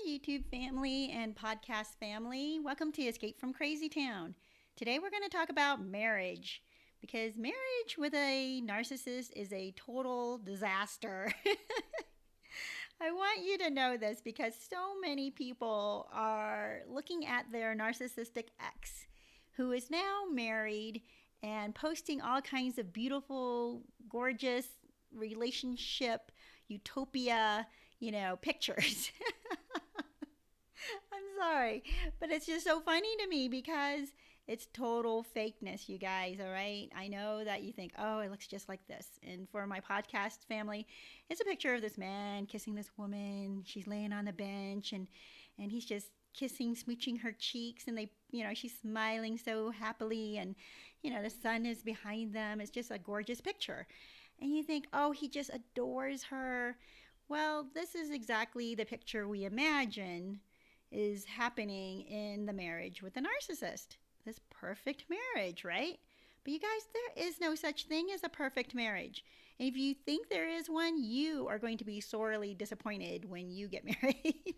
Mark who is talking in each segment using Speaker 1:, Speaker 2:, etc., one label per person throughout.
Speaker 1: YouTube family and podcast family. Welcome to Escape from Crazytown. Today we're going to talk about marriage because marriage with a narcissist is a total disaster. I want you to know this because so many people are looking at their narcissistic ex who is now married and posting all kinds of beautiful, gorgeous relationship utopia, pictures. I'm sorry, but it's just so funny to me because it's total fakeness, you guys, all right? I know that you think, oh, it looks just like this. And for my podcast family, it's a picture of this man kissing this woman. She's laying on the bench and he's just kissing, smooching her cheeks, and she's smiling so happily, and the sun is behind them. It's just a gorgeous picture. And you think, oh, he just adores her. Well, this is exactly the picture we imagine is happening in the marriage with the narcissist. This perfect marriage, right? But you guys, there is no such thing as a perfect marriage. And if you think there is one, you are going to be sorely disappointed when you get married.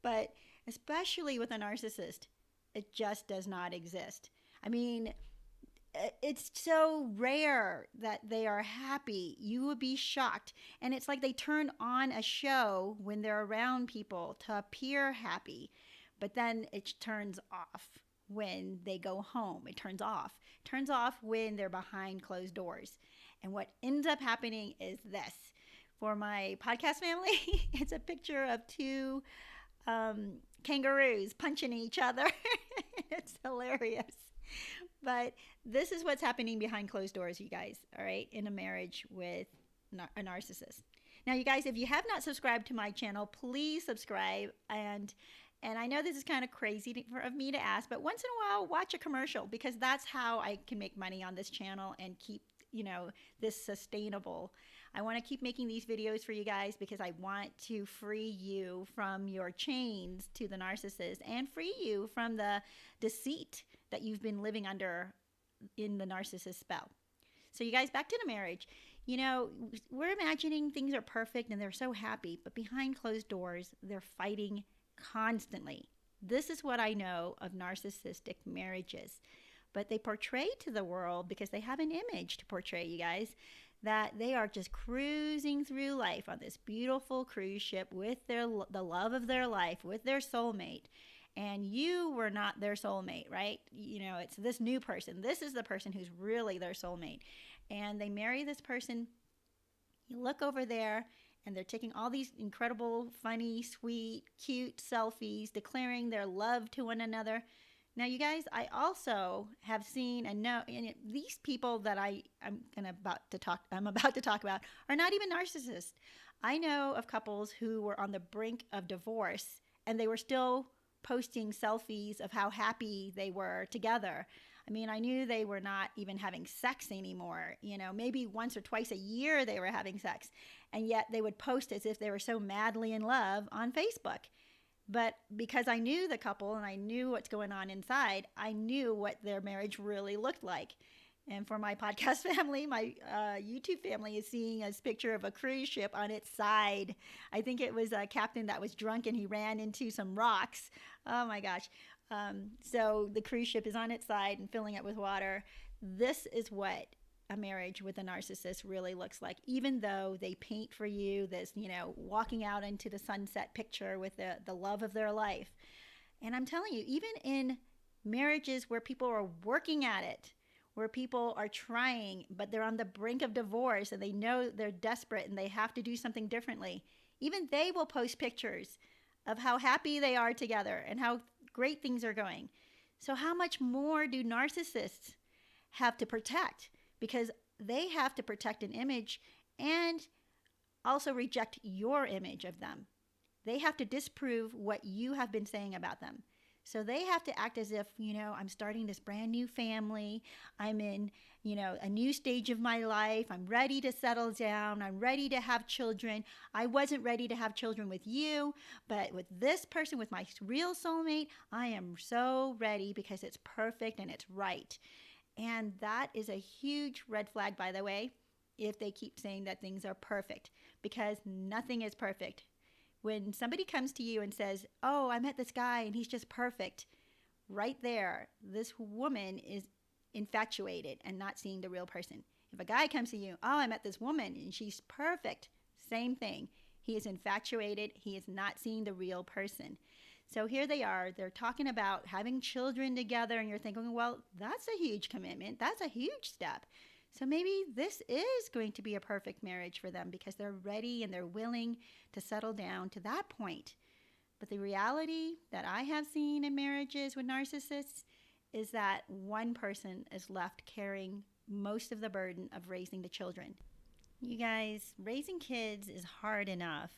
Speaker 1: But especially with a narcissist, it just does not exist. I mean, it's so rare that they are happy. You would be shocked. And it's like they turn on a show when they're around people to appear happy, but then it turns off when they go home. It turns off. It turns off when they're behind closed doors. And what ends up happening is this. For my podcast family, it's a picture of two kangaroos punching each other. It's hilarious. But this is what's happening behind closed doors, you guys, all right, in a marriage with a narcissist. Now, you guys, if you have not subscribed to my channel, please subscribe. And I know this is kind of crazy of me to ask, but once in a while, watch a commercial, because that's how I can make money on this channel and keep, this sustainable. I want to keep making these videos for you guys because I want to free you from your chains to the narcissist and free you from the deceit that you've been living under in the narcissist spell. So you guys, back to the marriage. We're imagining things are perfect and they're so happy, but behind closed doors, they're fighting constantly. This is what I know of narcissistic marriages. But they portray to the world, because they have an image to portray, you guys, that they are just cruising through life on this beautiful cruise ship with the love of their life, with their soulmate. And you were not their soulmate, right? It's this new person. This is the person who's really their soulmate. And they marry this person. You look over there, and they're taking all these incredible, funny, sweet, cute selfies, declaring their love to one another. Now, you guys, I also have seen and know, and these people that I'm about to talk about are not even narcissists. I know of couples who were on the brink of divorce, and they were still posting selfies of how happy they were together. I mean, I knew they were not even having sex anymore. Maybe once or twice a year they were having sex, and yet they would post as if they were so madly in love on Facebook. But because I knew the couple and I knew what's going on inside, I knew what their marriage really looked like. And for my podcast family, my YouTube family is seeing a picture of a cruise ship on its side. I think it was a captain that was drunk and he ran into some rocks. Oh my gosh. So the cruise ship is on its side and filling it with water. This is what a marriage with a narcissist really looks like, even though they paint for you this, walking out into the sunset picture with the love of their life. And I'm telling you, even in marriages where people are working at it, where people are trying, but they're on the brink of divorce and they know they're desperate and they have to do something differently, even they will post pictures of how happy they are together and how great things are going. So how much more do narcissists have to protect? Because they have to protect an image and also reject your image of them. They have to disprove what you have been saying about them. So they have to act as if, I'm starting this brand new family. I'm in, a new stage of my life. I'm ready to settle down. I'm ready to have children. I wasn't ready to have children with you, but with this person, with my real soulmate, I am so ready because it's perfect and it's right. And that is a huge red flag, by the way, if they keep saying that things are perfect, because nothing is perfect. When somebody comes to you and says, "Oh, I met this guy and he's just perfect," right there, this woman is infatuated and not seeing the real person. If a guy comes to you, "Oh, I met this woman and she's perfect," same thing. He is infatuated. He is not seeing the real person. So here they are. They're talking about having children together, and you're thinking, well, that's a huge commitment. That's a huge step. So maybe this is going to be a perfect marriage for them because they're ready and they're willing to settle down to that point. But the reality that I have seen in marriages with narcissists is that one person is left carrying most of the burden of raising the children. You guys, raising kids is hard enough,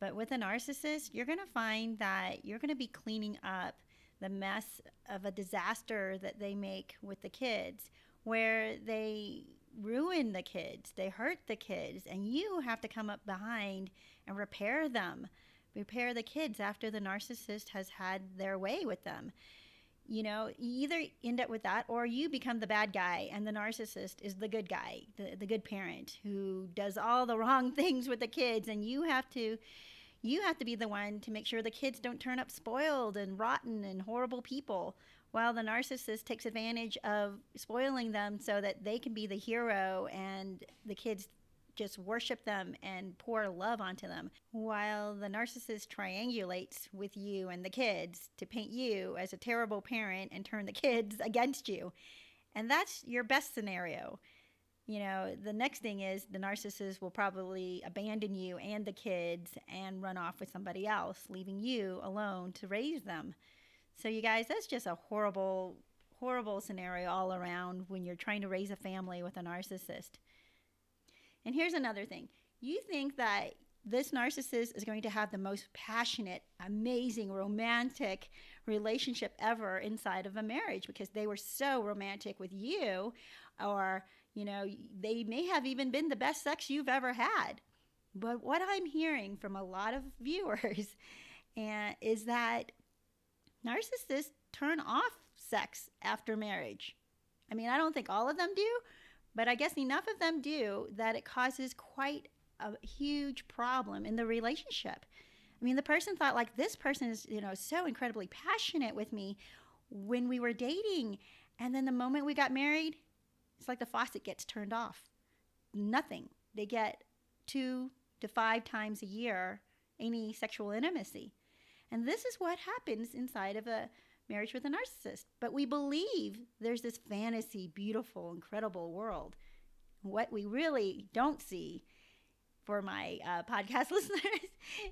Speaker 1: but with a narcissist, you're going to find that you're going to be cleaning up the mess of a disaster that they make with the kids, where they ruin the kids, they hurt the kids, and you have to come up behind and repair them, repair the kids after the narcissist has had their way with them. You know, you either end up with that or you become the bad guy and the narcissist is the good guy, the good parent who does all the wrong things with the kids, and you have to be the one to make sure the kids don't turn up spoiled and rotten and horrible people, while the narcissist takes advantage of spoiling them so that they can be the hero and the kids just worship them and pour love onto them, while the narcissist triangulates with you and the kids to paint you as a terrible parent and turn the kids against you. And that's your best scenario. You know, the next thing is the narcissist will probably abandon you and the kids and run off with somebody else, leaving you alone to raise them. So you guys, that's just a horrible, horrible scenario all around when you're trying to raise a family with a narcissist. And here's another thing. You think that this narcissist is going to have the most passionate, amazing, romantic relationship ever inside of a marriage because they were so romantic with you, or, you know, they may have even been the best sex you've ever had. But what I'm hearing from a lot of viewers is that narcissists turn off sex after marriage. I mean, I don't think all of them do, but I guess enough of them do that it causes quite a huge problem in the relationship. I mean, the person thought, like, this person is, you know, so incredibly passionate with me when we were dating. And then the moment we got married, it's like the faucet gets turned off. Nothing. They get 2 to 5 times a year any sexual intimacy. And this is what happens inside of a marriage with a narcissist. But we believe there's this fantasy, beautiful, incredible world. What we really don't see, for my podcast listeners,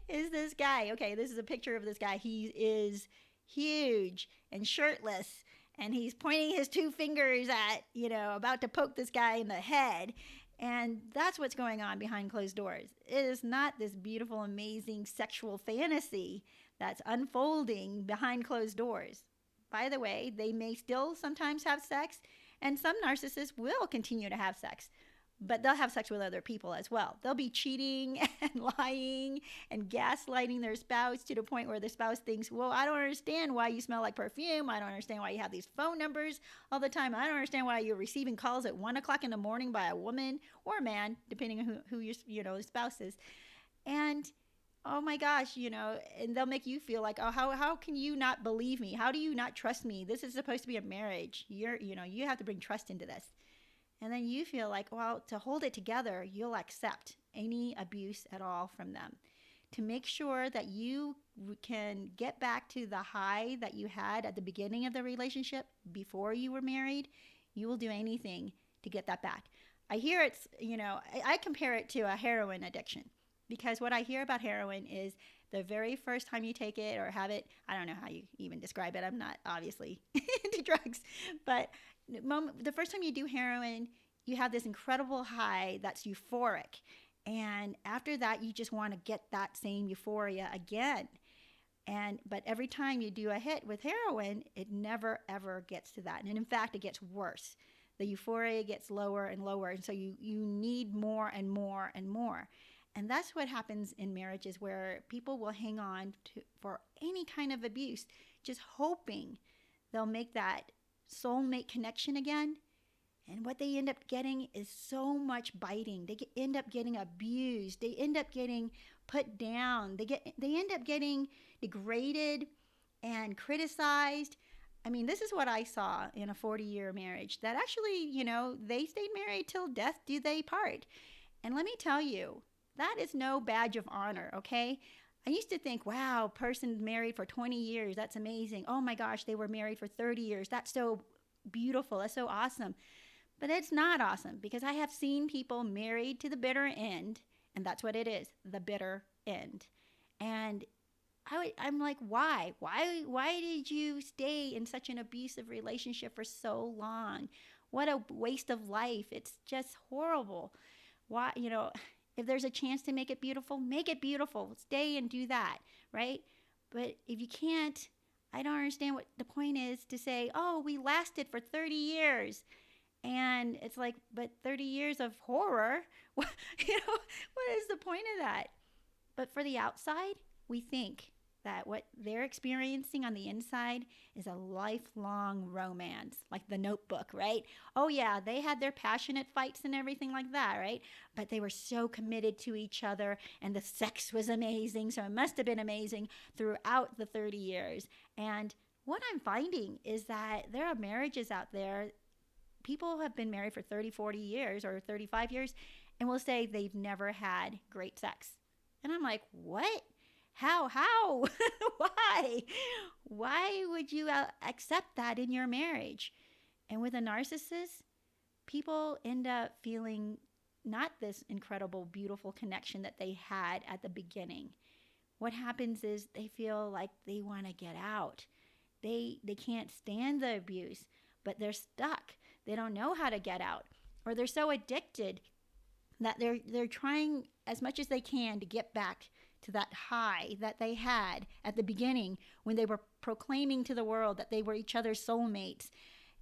Speaker 1: is this guy. Okay, this is a picture of this guy. He is huge and shirtless, and he's pointing his 2 fingers at, you know, about to poke this guy in the head. And that's what's going on behind closed doors. It is not this beautiful, amazing sexual fantasy that's unfolding behind closed doors. By the way, they may still sometimes have sex, and some narcissists will continue to have sex, but they'll have sex with other people as well. They'll be cheating and lying and gaslighting their spouse to the point where the spouse thinks, well, I don't understand why you smell like perfume. I don't understand why you have these phone numbers all the time. I don't understand why you're receiving calls at 1 o'clock in the morning by a woman or a man, depending on who your spouse is. And oh my gosh, you know, and they'll make you feel like, oh, how can you not believe me? How do you not trust me? This is supposed to be a marriage. You have to bring trust into this. And then you feel like, well, to hold it together, you'll accept any abuse at all from them. To make sure that you can get back to the high that you had at the beginning of the relationship before you were married, you will do anything to get that back. I hear it's, I compare it to a heroin addiction. Because what I hear about heroin is the very first time you take it or have it, I don't know how you even describe it. I'm not obviously into drugs. But the first time you do heroin, you have this incredible high that's euphoric. And after that, you just want to get that same euphoria again. But every time you do a hit with heroin, it never, ever gets to that. And in fact, it gets worse. The euphoria gets lower and lower. And so you need more and more and more. And that's what happens in marriages, where people will hang on for any kind of abuse, just hoping they'll make that soulmate connection again. And what they end up getting is so much biting. They end up getting abused. They end up getting put down. They end up getting degraded and criticized. I mean, this is what I saw in a 40-year marriage, that actually, they stayed married till death do they part. And let me tell you, that is no badge of honor, okay? I used to think, wow, person married for 20 years, that's amazing. Oh my gosh, they were married for 30 years. That's so beautiful. That's so awesome. But it's not awesome, because I have seen people married to the bitter end, and that's what it is, the bitter end. And I'm like, why? Why did you stay in such an abusive relationship for so long? What a waste of life. It's just horrible. Why, if there's a chance to make it beautiful. Stay and do that, right? But if you can't, I don't understand what the point is to say, oh, we lasted for 30 years. And it's like, but 30 years of horror, what is the point of that? But for the outside, we think that what they're experiencing on the inside is a lifelong romance, like The Notebook, right? Oh yeah, they had their passionate fights and everything like that, right? But they were so committed to each other, and the sex was amazing, so it must have been amazing throughout the 30 years. And what I'm finding is that there are marriages out there, people have been married for 30, 40 years or 35 years, and will say they've never had great sex. And I'm like, what? How? Why would you accept that in your marriage? And with a narcissist, people end up feeling not this incredible, beautiful connection that they had at the beginning. What happens is they feel like they want to get out. They can't stand the abuse, but they're stuck. They don't know how to get out, or they're so addicted that they're trying as much as they can to get back to that high that they had at the beginning when they were proclaiming to the world that they were each other's soulmates.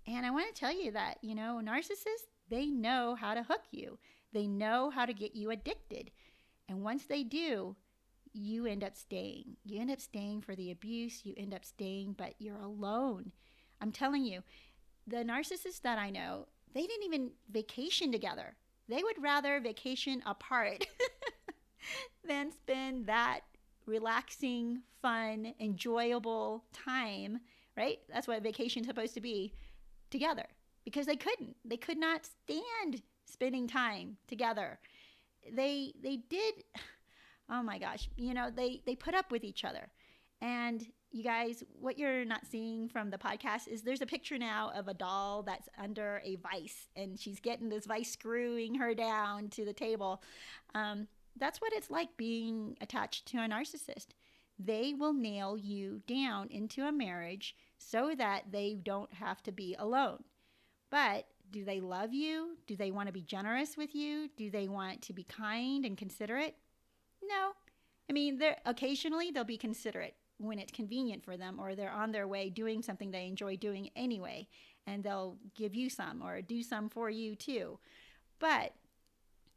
Speaker 1: And I want to tell you that, narcissists, they know how to hook you. They know how to get you addicted. And once they do, you end up staying. You end up staying for the abuse. You end up staying, but you're alone. I'm telling you, the narcissists that I know, they didn't even vacation together. They would rather vacation apart than spend that relaxing, fun, enjoyable time, right? That's what vacation's supposed to be, together. Because they couldn't. They could not stand spending time together. They did, oh my gosh, they put up with each other. And you guys, what you're not seeing from the podcast is there's a picture now of a doll that's under a vice, and she's getting this vice screwing her down to the table. That's what it's like being attached to a narcissist. They will nail you down into a marriage so that they don't have to be alone. But do they love you? Do they want to be generous with you? Do they want to be kind and considerate? No. I mean, occasionally they'll be considerate when it's convenient for them, or they're on their way doing something they enjoy doing anyway, and they'll give you some or do some for you too. But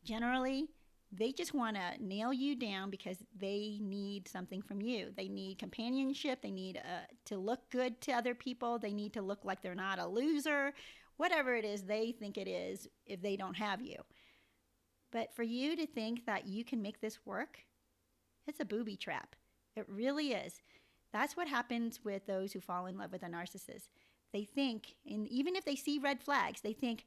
Speaker 1: generally, they just want to nail you down because they need something from you. They need companionship. They need to look good to other people. They need to look like they're not a loser. Whatever it is they think it is if they don't have you. But for you to think that you can make this work, it's a booby trap. It really is. That's what happens with those who fall in love with a narcissist. They think, and even if they see red flags, they think,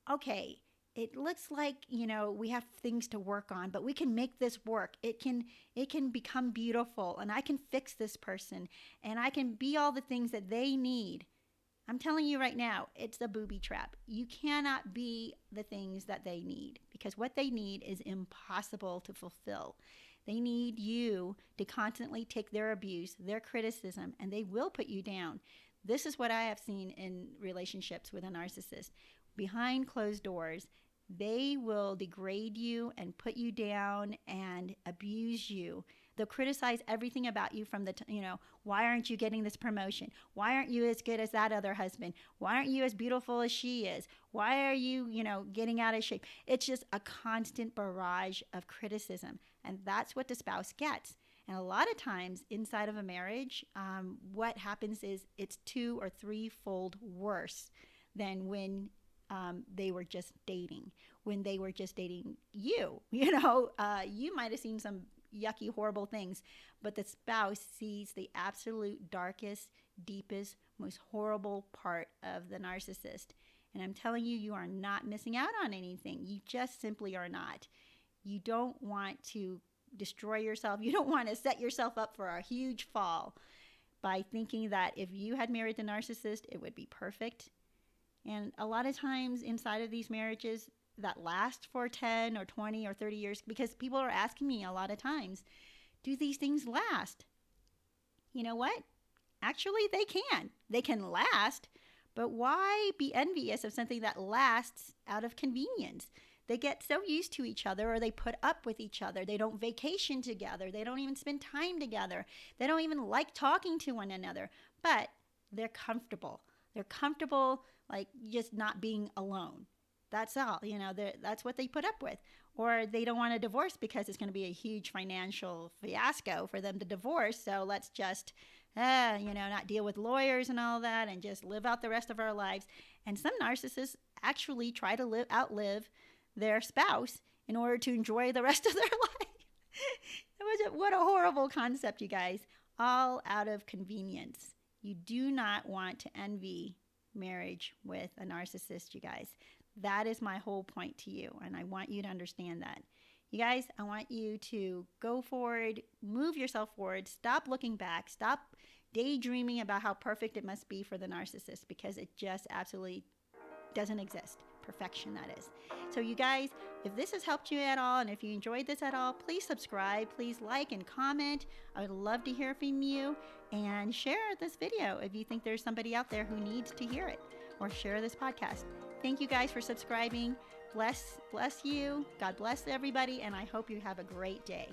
Speaker 1: okay, it looks like, we have things to work on, but we can make this work. It can become beautiful, and I can fix this person, and I can be all the things that they need. I'm telling you right now, it's a booby trap. You cannot be the things that they need, because what they need is impossible to fulfill. They need you to constantly take their abuse, their criticism, and they will put you down. This is what I have seen in relationships with a narcissist. Behind closed doors, they will degrade you and put you down and abuse you. They'll criticize everything about you from why aren't you getting this promotion? Why aren't you as good as that other husband? Why aren't you as beautiful as she is? Why are you, getting out of shape? It's just a constant barrage of criticism. And that's what the spouse gets. And a lot of times inside of a marriage, what happens is it's 2 or 3-fold worse than when they were just dating. When they were just dating you, you might have seen some yucky, horrible things. But the spouse sees the absolute darkest, deepest, most horrible part of the narcissist. And I'm telling you, you are not missing out on anything. You just simply are not. You don't want to destroy yourself. You don't want to set yourself up for a huge fall by thinking that if you had married the narcissist, it would be perfect. And a lot of times inside of these marriages that last for 10 or 20 or 30 years, because people are asking me a lot of times, do these things last? You know what? Actually, they can. They can last, but why be envious of something that lasts out of convenience? They get so used to each other, or they put up with each other. They don't vacation together. They don't even spend time together. They don't even like talking to one another, but they're comfortable. They're comfortable, like just not being alone. That's all, that's what they put up with. Or they don't want a divorce because it's going to be a huge financial fiasco for them to divorce. So let's just, not deal with lawyers and all that and just live out the rest of our lives. And some narcissists actually try to outlive their spouse in order to enjoy the rest of their life. What a horrible concept, you guys. All out of convenience. You do not want to envy marriage with a narcissist, you guys. That is my whole point to you, and I want you to understand that. You guys, I want you to go forward, move yourself forward, stop looking back, stop daydreaming about how perfect it must be for the narcissist, because it just absolutely doesn't exist. Perfection, that is. So you guys, if this has helped you at all, and if you enjoyed this at all, please subscribe, please like and comment. I would love to hear from you, and share this video if you think there's somebody out there who needs to hear it, or share this podcast. Thank you guys for subscribing. Bless you. God bless everybody, and I hope you have a great day.